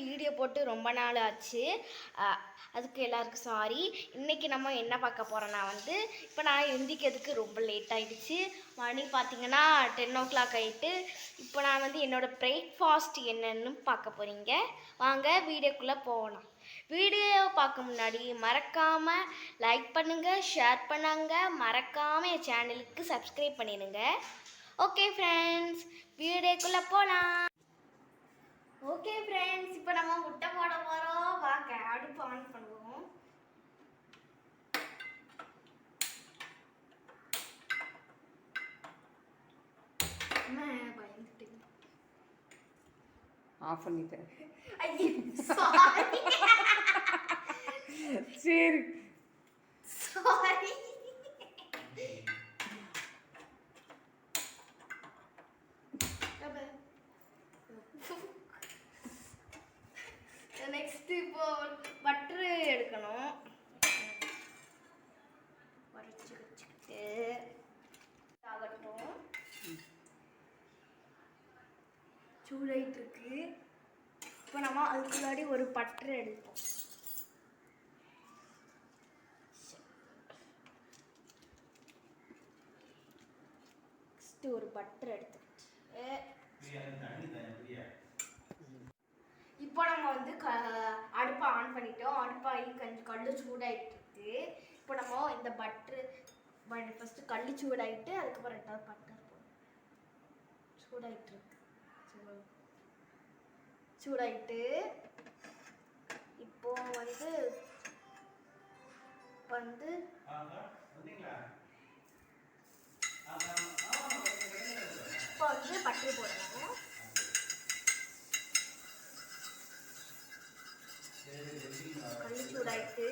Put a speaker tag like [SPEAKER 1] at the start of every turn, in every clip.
[SPEAKER 1] Video போட்டு ரொம்ப நாள் ஆச்சு. அதுக்கு எல்லாருக்கும் சாரி. இன்றைக்கி நம்ம என்ன பார்க்க போகிறோன்னா இப்போ நான் எந்திக்கிறதுக்கு ரொம்ப லேட் ஆகிடுச்சு. மணி பார்த்திங்கன்னா 10 o'clock ஆகிட்டு. இப்போ நான் என்னோடய பிரேக்ஃபாஸ்ட் என்னன்னு பார்க்க போகிறீங்க. வாங்க வீடியோக்குள்ளே போகலாம். வீடியோ பார்க்க முன்னாடி மறக்காமல் லைக் பண்ணுங்கள், ஷேர் பண்ணுங்க, மறக்காமல் என் சேனலுக்கு சப்ஸ்கிரைப் பண்ணிடுங்க. ஓகே ஃப்ரெண்ட்ஸ், வீடியோக்குள்ளே போகலாம். ஓகே ஃப்ரெண்ட்ஸ், இப்போ நம்ம முட்டை போட போகிறோம். வாங்க அடுப்பு ஆன் பண்ணுவோம். பயந்துட்டேன்,
[SPEAKER 2] ஆஃப் பண்ணிட்டேன்.
[SPEAKER 1] ஐயோ சாரி.
[SPEAKER 2] சரி
[SPEAKER 1] சாரி. நெக்ஸ்ட் இப்போ பட்டர் எடுக்கணும். வரைச்சி வச்சுக்கிட்டு ஆகட்டும். சூடாயிட்டு இருக்கு. இப்போ நம்ம அதுக்கு முன்னாடி ஒரு பட்டர் எடுப்போம். நெக்ஸ்ட் ஒரு பட்டர் எடுத்துட்டு இப்போ நம்ம அடுப்பை ஆன் பண்ணிட்டோம். அடுப்பாகி கொஞ்சம் கல் சூடாயிட்டு இருக்கு. இப்போ நம்ம இந்த பட்டரு ஃபஸ்ட்டு கல் சூடாயிட்டு அதுக்கப்புறம் ரெண்டாவது பட்டர் போடும். சூடாயிட்டு இருக்கு. சூடாயிட்டு இப்போ பட்டர் போடணும். கல் சூடாயிட்டு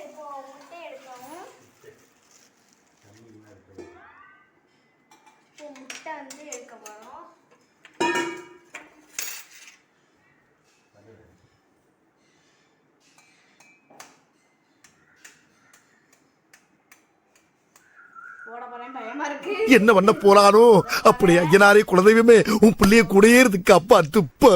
[SPEAKER 1] இப்போ முட்டை எடுக்கணும். இப்போ முட்டை எடுக்க போகிறோம்.
[SPEAKER 3] என்ன பண்ண போறானோ அப்படி ஐயனாரே குலதெய்வமே உன் பிள்ளைய கூடையேறதுக்கு அப்பா துப்ப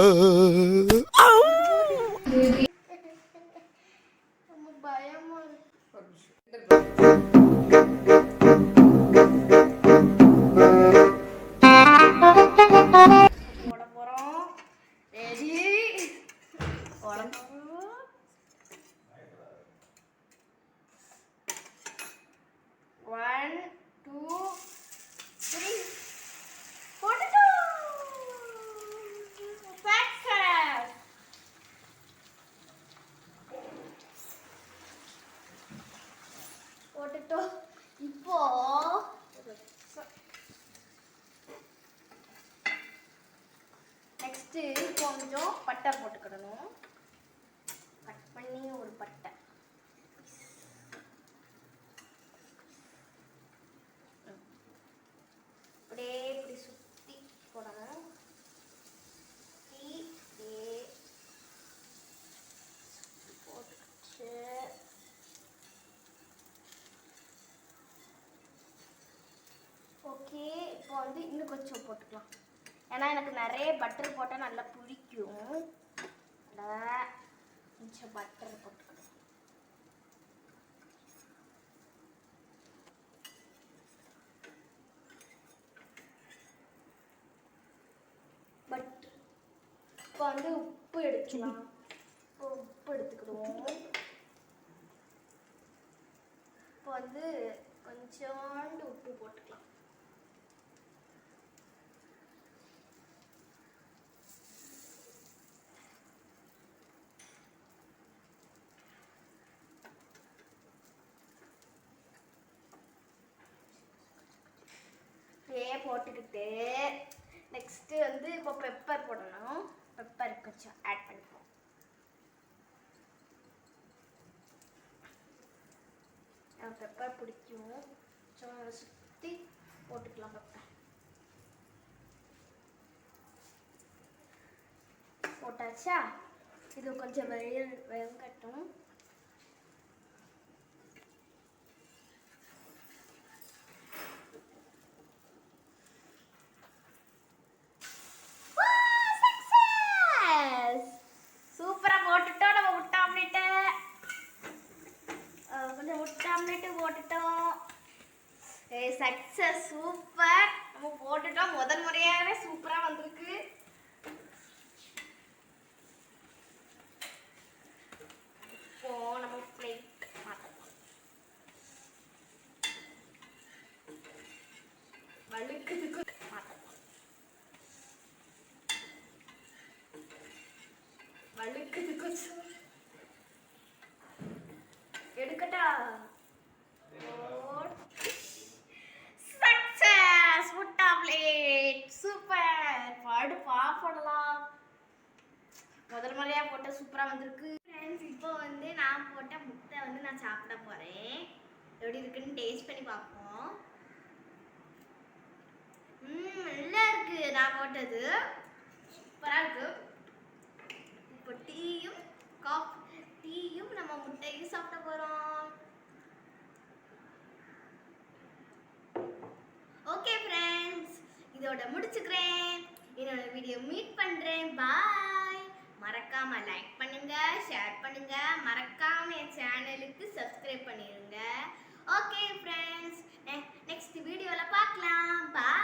[SPEAKER 1] இப்போ நெக்ஸ்ட் கொஞ்சம் பட்டர் போட்டுக்கிடணும். கட் பண்ணி ஒரு பட்டை அப்படியே இப்படி சுற்றி போடணும். போட்டுக்கிட்டு ஓகே. இப்போ இன்னும் கொஞ்சம் போட்டுக்கலாம். ஏன்னா எனக்கு நிறைய பட்டர் போட்டால் நல்லா பிடிக்கும். கொஞ்சம் பட்டர் போட்டுக்கலாம். இப்போ உப்பு எடுக்கலாம். இப்போ உப்பு எடுத்துக்கிடுவோம். இப்போ கொஞ்சோண்டு உப்பு போட்டுக்கலாம். போட்டுக்கிட்டு நெக்ஸ்ட் இப்போ பெப்பர் போடணும். பெப்பர் கொஞ்சம் ஆட் பண்ணிப்போம். பெப்பர் பிடிக்கும். சுற்றி போட்டுக்கலாம். பெப்பர் போட்டாச்சா? இது கொஞ்சம் வெங்கட்டும். வழுக்குது. வழுக்குது கொஞ்சம். எடுக்கட்டா? சக்சஸ்! முட்டை ஆம்லேட் சூப்பர். பாடு பாப்படலாம். முதல் முறையா போட்ட சூப்பரா வந்திருக்கு. ஃப்ரெண்ட்ஸ், இப்போ வந்து நான் போட்ட முட்டை வந்து நான் சாப்பிட போறேன். எப்படி இருக்குன்னு டேஸ்ட் பண்ணி பார்ப்போம். நல்லா இருக்கு. நான் போட்டது சூப்பரா இருக்கு. இப்போ டீயும் நம்ம முட்டையும் சாப்பிட போறோம். ஓகே ஃப்ரெண்ட்ஸ், இதோட முடிச்சுக்கிறேன். என்னோட வீடியோ மீட் பண்றேன். பாய். மறக்காம லைக் பண்ணுங்க, ஷேர் பண்ணுங்க, மறக்காம என் சேனலுக்கு சப்ஸ்கிரைப் பண்ணிருங்க. ஓகே ஃப்ரெண்ட்ஸ், நெக்ஸ்ட் வீடியோல பார்க்கலாம். பாய்.